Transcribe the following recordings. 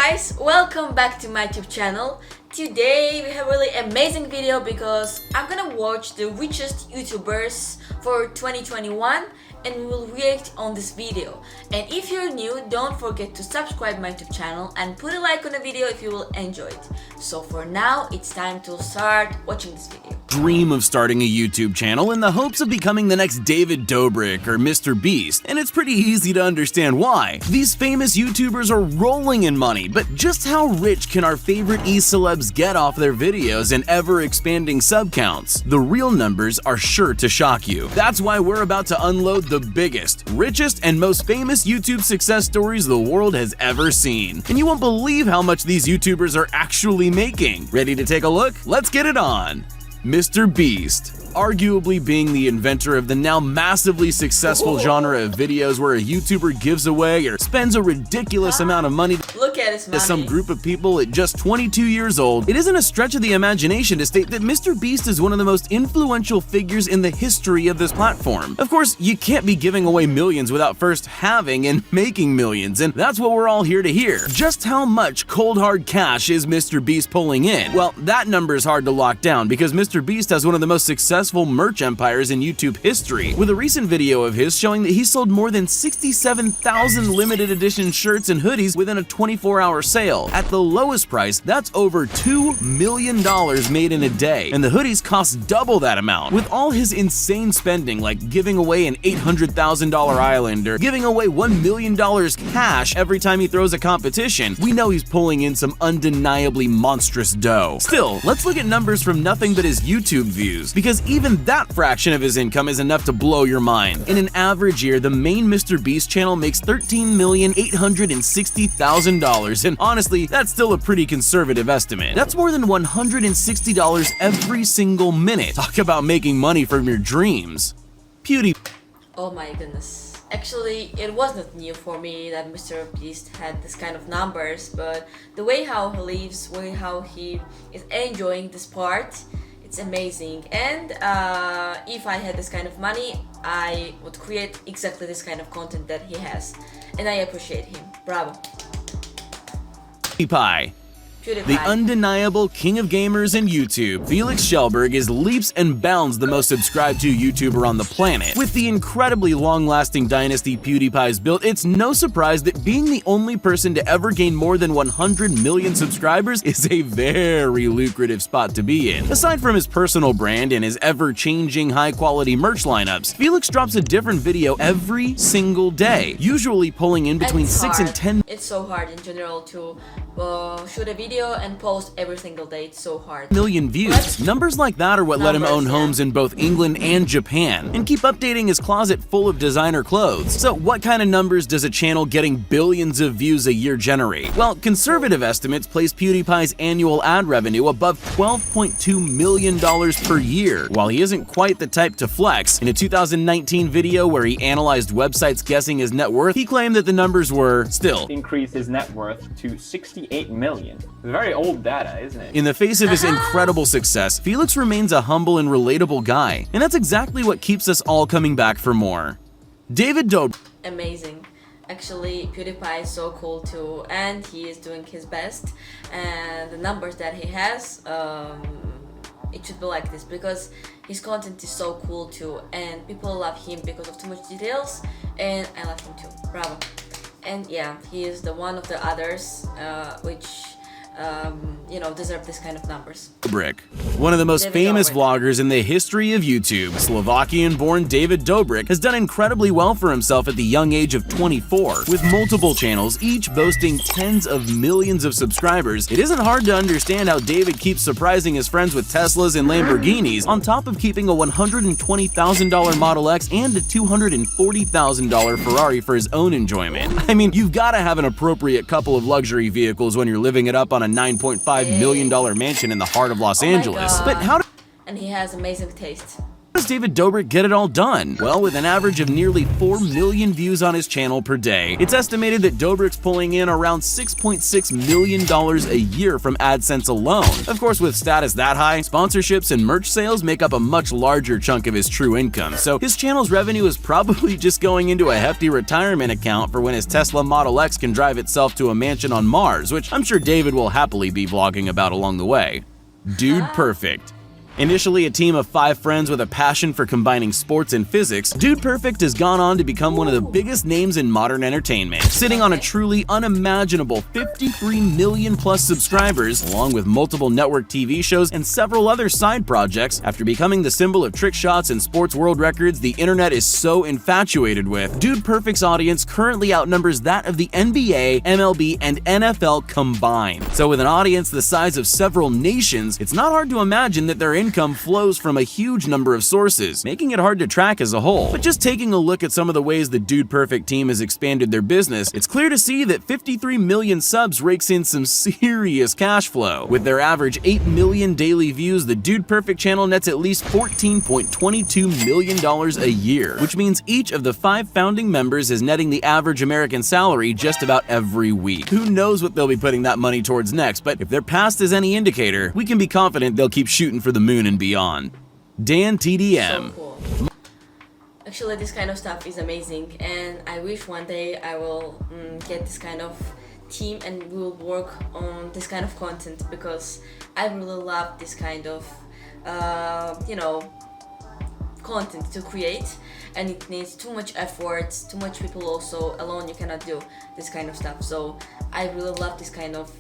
guys, welcome back to my YouTube channel. Today we have a really amazing video because I'm gonna watch the richest YouTubers for 2021 and we will react on this video. And if you're new, don't forget to subscribe my YouTube channel and put a like on the video if you will enjoy it. So for now, it's time to start watching this video. Dream of starting a YouTube channel in the hopes of becoming the next David Dobrik or MrBeast, and it's pretty easy to understand why. These famous YouTubers are rolling in money, but just how rich can our favorite e-celebs get off their videos and ever-expanding sub counts? The real numbers are sure to shock you. That's why we're about to unload the biggest, richest, and most famous YouTube success stories the world has ever seen. And you won't believe how much these YouTubers are actually making. Ready to take a look? Let's get it on! MrBeast, arguably being the inventor of the now massively successful genre of videos where a YouTuber gives away or spends a ridiculous amount of money to some group of people at just 22 years old, it isn't a stretch of the imagination to state that MrBeast is one of the most influential figures in the history of this platform. Of course, you can't be giving away millions without first having and making millions, and that's what we're all here to hear. Just how much cold hard cash is MrBeast pulling in? Well, that number is hard to lock down because MrBeast has one of the most successful merch empires in YouTube history, with a recent video of his showing that he sold more than 67,000 limited edition shirts and hoodies within a 24-hour sale. At the lowest price, that's over $2 million made in a day, and the hoodies cost double that amount. With all his insane spending, like giving away an $800,000 island or giving away $1 million cash every time he throws a competition, we know he's pulling in some undeniably monstrous dough. Still, let's look at numbers from nothing but his YouTube views, because even that fraction of his income is enough to blow your mind. In an average year, the main MrBeast channel makes $13,860,000, and honestly, that's still a pretty conservative estimate. That's more than $160 every single minute. Talk about making money from your dreams. PewDiePie. Oh my goodness. Actually, it wasn't new for me that MrBeast had this kind of numbers, but the way how he lives, way how he is enjoying this part, it's amazing. And if I had this kind of money, I would create exactly this kind of content that he has, and I appreciate him. Bravo. PewDiePie. The undeniable king of gamers in YouTube, Felix Schellberg is leaps and bounds the most subscribed to YouTuber on the planet. With the incredibly long-lasting dynasty PewDiePie's built, it's no surprise that being the only person to ever gain more than 100 million subscribers is a very lucrative spot to be in. Aside from his personal brand and his ever-changing high-quality merch lineups, Felix drops a different video every single day, usually pulling in between 6 and 10. It's so hard in general to shoot a video and post every single day. It's so hard. Million views. Numbers like that are what let him own homes in both England and Japan, and keep updating his closet full of designer clothes. So what kind of numbers does a channel getting billions of views a year generate? Well, conservative estimates place PewDiePie's annual ad revenue above $12.2 million per year. While he isn't quite the type to flex, in a 2019 video where he analyzed websites guessing his net worth, he claimed that the numbers were still increased his net worth to 68 million. Very old data, isn't it? In the face of his incredible success, Felix remains a humble and relatable guy, and that's exactly what keeps us all coming back for more. David Dobrik. Amazing. Actually, PewDiePie is so cool too, and he is doing his best, and the numbers that he has, it should be like this because his content is so cool too, and people love him because of too much details, and I love him too. Bravo. And yeah, he is the one of the others which you know, deserve this kind of numbers. Dobrik, one of the most famous vloggers in the history of YouTube, Slovakian-born David Dobrik has done incredibly well for himself at the young age of 24. With multiple channels, each boasting tens of millions of subscribers, it isn't hard to understand how David keeps surprising his friends with Teslas and Lamborghinis, on top of keeping a $120,000 Model X and a $240,000 Ferrari for his own enjoyment. I mean, you've got to have an appropriate couple of luxury vehicles when you're living it up on a $9.5 million mansion in the heart of Los Angeles. But how and he has amazing taste. How does David Dobrik get it all done? Well, with an average of nearly 4 million views on his channel per day, it's estimated that Dobrik's pulling in around $6.6 million a year from AdSense alone. Of course, with status that high, sponsorships and merch sales make up a much larger chunk of his true income, so his channel's revenue is probably just going into a hefty retirement account for when his Tesla Model X can drive itself to a mansion on Mars, which I'm sure David will happily be vlogging about along the way. Dude Perfect. Initially a team of 5 friends with a passion for combining sports and physics, Dude Perfect has gone on to become one of the biggest names in modern entertainment, sitting on a truly unimaginable 53 million plus subscribers, along with multiple network TV shows and several other side projects. After becoming the symbol of trick shots and sports world records the internet is so infatuated with, Dude Perfect's audience currently outnumbers that of the NBA, MLB, and NFL combined. So with an audience the size of several nations, it's not hard to imagine that their income flows from a huge number of sources, making it hard to track as a whole. But just taking a look at some of the ways the Dude Perfect team has expanded their business, it's clear to see that 53 million subs rakes in some serious cash flow. With their average 8 million daily views, the Dude Perfect channel nets at least $14.22 million a year, which means each of the 5 founding members is netting the average American salary just about every week. Who knows what they'll be putting that money towards next, but if their past is any indicator, we can be confident they'll keep shooting for the moon and beyond. DanTDM. So cool. Actually, this kind of stuff is amazing, and I wish one day I will get this kind of team and we will work on this kind of content, because I really love this kind of content to create, and it needs too much effort, too much people also. Alone you cannot do this kind of stuff, so I really love this kind of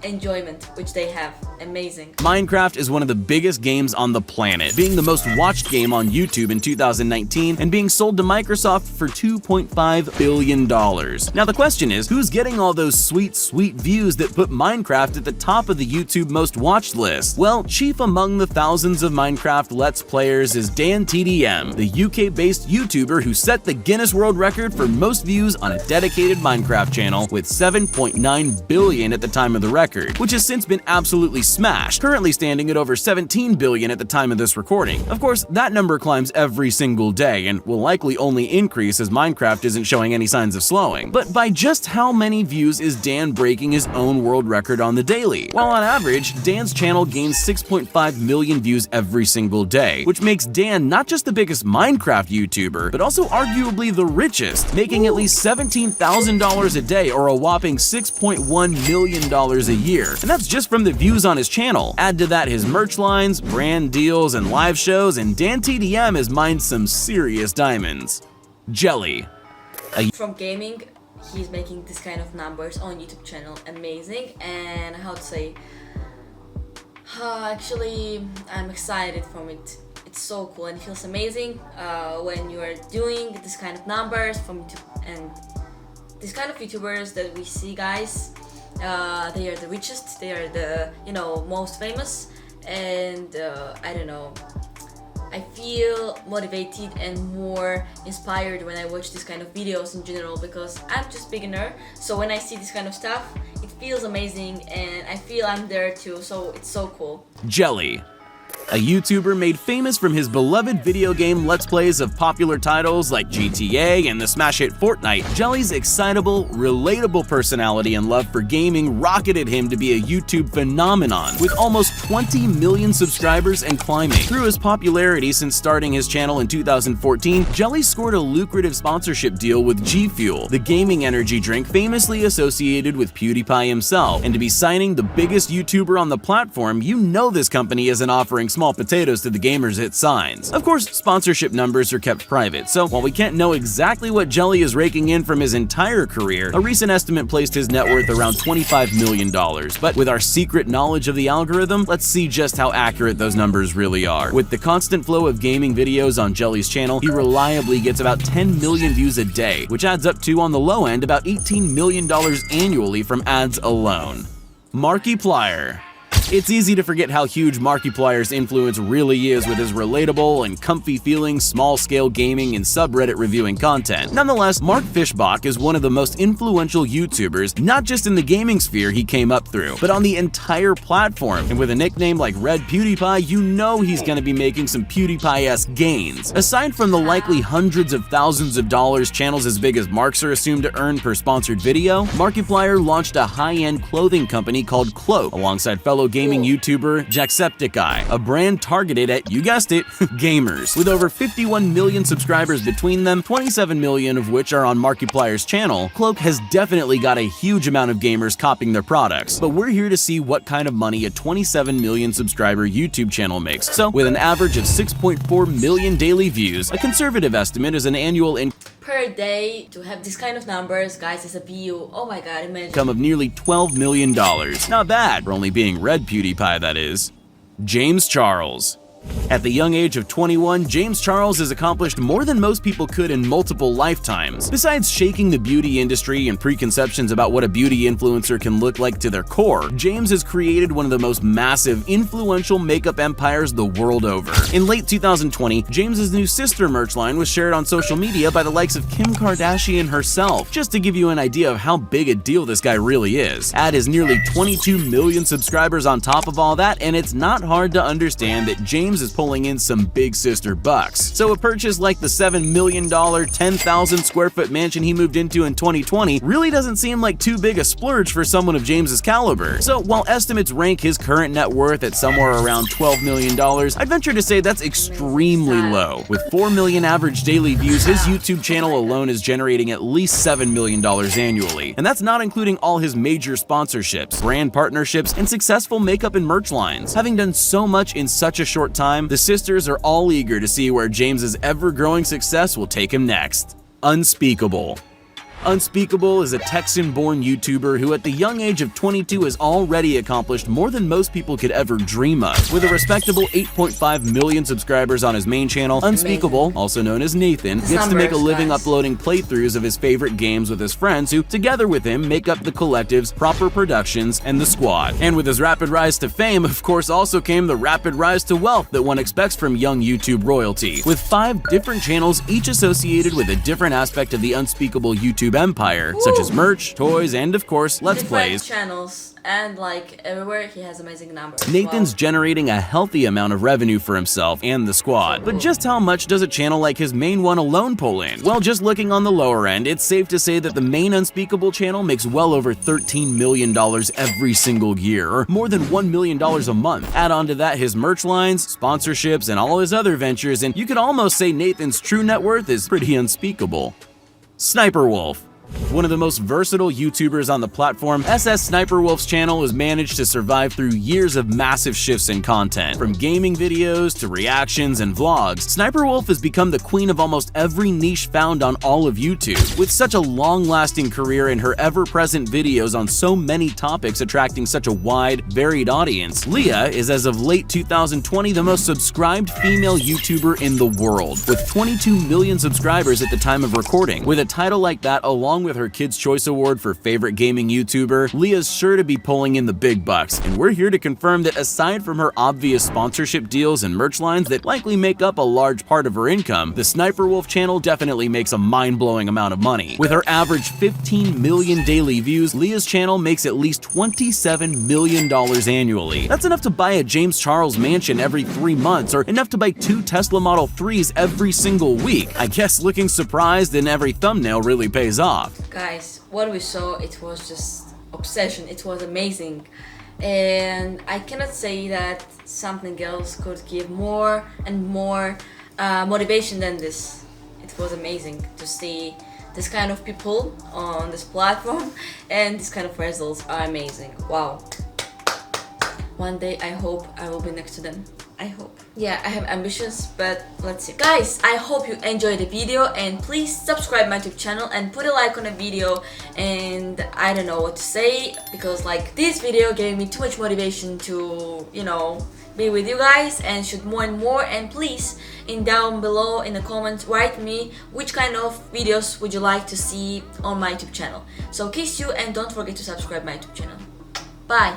enjoyment which they have. Amazing. Minecraft is one of the biggest games on the planet, being the most watched game on YouTube in 2019 and being sold to Microsoft for $2.5 billion. Now the question is, who's getting all those sweet views that put Minecraft at the top of the YouTube most watched list? Well, chief among the thousands of Minecraft Let's Players is DanTDM, the UK-based YouTuber who set the Guinness World Record for most views on a dedicated Minecraft channel with 7.9 billion at the time of the record, which has since been absolutely smashed, currently standing at over 17 billion at the time of this recording. Of course, that number climbs every single day and will likely only increase as Minecraft isn't showing any signs of slowing. But by just how many views is Dan breaking his own world record on the daily? Well, on average, Dan's channel gains 6.5 million views every single day, which makes Dan not just the biggest Minecraft YouTuber, but also arguably the richest, making at least $17,000 a day, or a whopping $6.1 million a year. And that's just from the views on his channel. Add to that his merch lines, brand deals, and live shows, and DanTDM has mined some serious diamonds. Jelly. From gaming, he's making this kind of numbers on YouTube channel. Amazing. And how to say, actually I'm excited from it. It's so cool and it feels amazing when you are doing this kind of numbers from YouTube. And this kind of YouTubers that we see, guys, they are the richest, they are the most famous, and I don't know, I feel motivated and more inspired when I watch this kind of videos in general, because I'm just beginner, so when I see this kind of stuff it feels amazing and I feel I'm there too, so it's so cool. Jelly. A YouTuber made famous from his beloved video game Let's Plays of popular titles like GTA and the smash hit Fortnite, Jelly's excitable, relatable personality and love for gaming rocketed him to be a YouTube phenomenon, with almost 20 million subscribers and climbing. Through his popularity since starting his channel in 2014, Jelly scored a lucrative sponsorship deal with G Fuel, the gaming energy drink famously associated with PewDiePie himself, and to be signing the biggest YouTuber on the platform, you know this company isn't offering small potatoes to the gamers it signs. Of course, sponsorship numbers are kept private, so while we can't know exactly what Jelly is raking in from his entire career, a recent estimate placed his net worth around $25 million. But with our secret knowledge of the algorithm, let's see just how accurate those numbers really are. With the constant flow of gaming videos on Jelly's channel, he reliably gets about 10 million views a day, which adds up to, on the low end, about $18 million annually from ads alone. Markiplier. It's easy to forget how huge Markiplier's influence really is with his relatable and comfy-feeling small-scale gaming and subreddit reviewing content. Nonetheless, Mark Fishbach is one of the most influential YouTubers, not just in the gaming sphere he came up through, but on the entire platform. And with a nickname like Red PewDiePie, you know he's gonna be making some PewDiePie-esque gains. Aside from the likely hundreds of thousands of dollars channels as big as Mark's are assumed to earn per sponsored video, Markiplier launched a high-end clothing company called Cloak, alongside fellow gaming YouTuber Jacksepticeye, a brand targeted at, you guessed it, gamers. With over 51 million subscribers between them, 27 million of which are on Markiplier's channel, Cloak has definitely got a huge amount of gamers copying their products. But we're here to see what kind of money a 27 million subscriber YouTube channel makes. So, with an average of 6.4 million daily views, a conservative estimate is an annual Per day, to have this kind of numbers, guys, is a view. Oh my god, imagine. income of nearly $12 million. Not bad, for only being Red PewDiePie, that is. James Charles. At the young age of 21, James Charles has accomplished more than most people could in multiple lifetimes. Besides shaking the beauty industry and preconceptions about what a beauty influencer can look like to their core, James has created one of the most massive, influential makeup empires the world over. In late 2020, James's new sister merch line was shared on social media by the likes of Kim Kardashian herself, just to give you an idea of how big a deal this guy really is. Add his nearly 22 million subscribers on top of all that, and it's not hard to understand that James is pulling in some big sister bucks. So a purchase like the $7 million, 10,000 square foot mansion he moved into in 2020 really doesn't seem like too big a splurge for someone of James's caliber. So while estimates rank his current net worth at somewhere around $12 million, I'd venture to say that's extremely low. With 4 million average daily views, his YouTube channel alone is generating at least $7 million annually. And that's not including all his major sponsorships, brand partnerships, and successful makeup and merch lines. Having done so much in such a short time, the sisters are all eager to see where James's ever-growing success will take him next. Unsqueakable. Unsqueakable is a Texan-born YouTuber who at the young age of 22 has already accomplished more than most people could ever dream of. With a respectable 8.5 million subscribers on his main channel, Unsqueakable, also known as Nathan, gets to make a living uploading playthroughs of his favorite games with his friends who, together with him, make up the collectives, Proper Productions, and The Squad. And with his rapid rise to fame, of course, also came the rapid rise to wealth that one expects from young YouTube royalty. With 5 different channels, each associated with a different aspect of the Unsqueakable YouTube empire, such as merch, toys, and of course, Let's Plays. Channels, and like everywhere, he has amazing numbers. Nathan's generating a healthy amount of revenue for himself and the squad. But just how much does a channel like his main one alone pull in? Well, just looking on the lower end, it's safe to say that the main Unsqueakable channel makes well over $13 million every single year, or more than $1 million a month. Add on to that his merch lines, sponsorships, and all his other ventures, and you could almost say Nathan's true net worth is pretty unspeakable. SSniperWolf. One of the most versatile YouTubers on the platform, SSniperWolf's channel has managed to survive through years of massive shifts in content. From gaming videos to reactions and vlogs, SSniperWolf has become the queen of almost every niche found on all of YouTube. With such a long-lasting career and her ever-present videos on so many topics attracting such a wide, varied audience, Leah is, as of late 2020, the most subscribed female YouTuber in the world, with 22 million subscribers at the time of recording. With a title like that, along with her Kids' Choice Award for Favorite Gaming YouTuber, Leah's sure to be pulling in the big bucks, and we're here to confirm that aside from her obvious sponsorship deals and merch lines that likely make up a large part of her income, the SSniperWolf channel definitely makes a mind-blowing amount of money. With her average 15 million daily views, Leah's channel makes at least $27 million annually. That's enough to buy a James Charles mansion every 3 months, or enough to buy 2 Tesla Model 3s every single week. I guess looking surprised in every thumbnail really pays off. Guys, what we saw, it was just obsession. It was amazing, and I cannot say that something else could give more and more motivation than this. It was amazing to see this kind of people on this platform, and this kind of results are amazing. Wow. One day I hope I will be next to them. I hope. Yeah, I have ambitions, but let's see. Guys, I hope you enjoyed the video, and please subscribe my YouTube channel and put a like on the video. And I don't know what to say, because like this video gave me too much motivation to, you know, be with you guys and shoot more and more. And please, down below in the comments, write me which kind of videos would you like to see on my YouTube channel. So kiss you, and don't forget to subscribe my YouTube channel. Bye.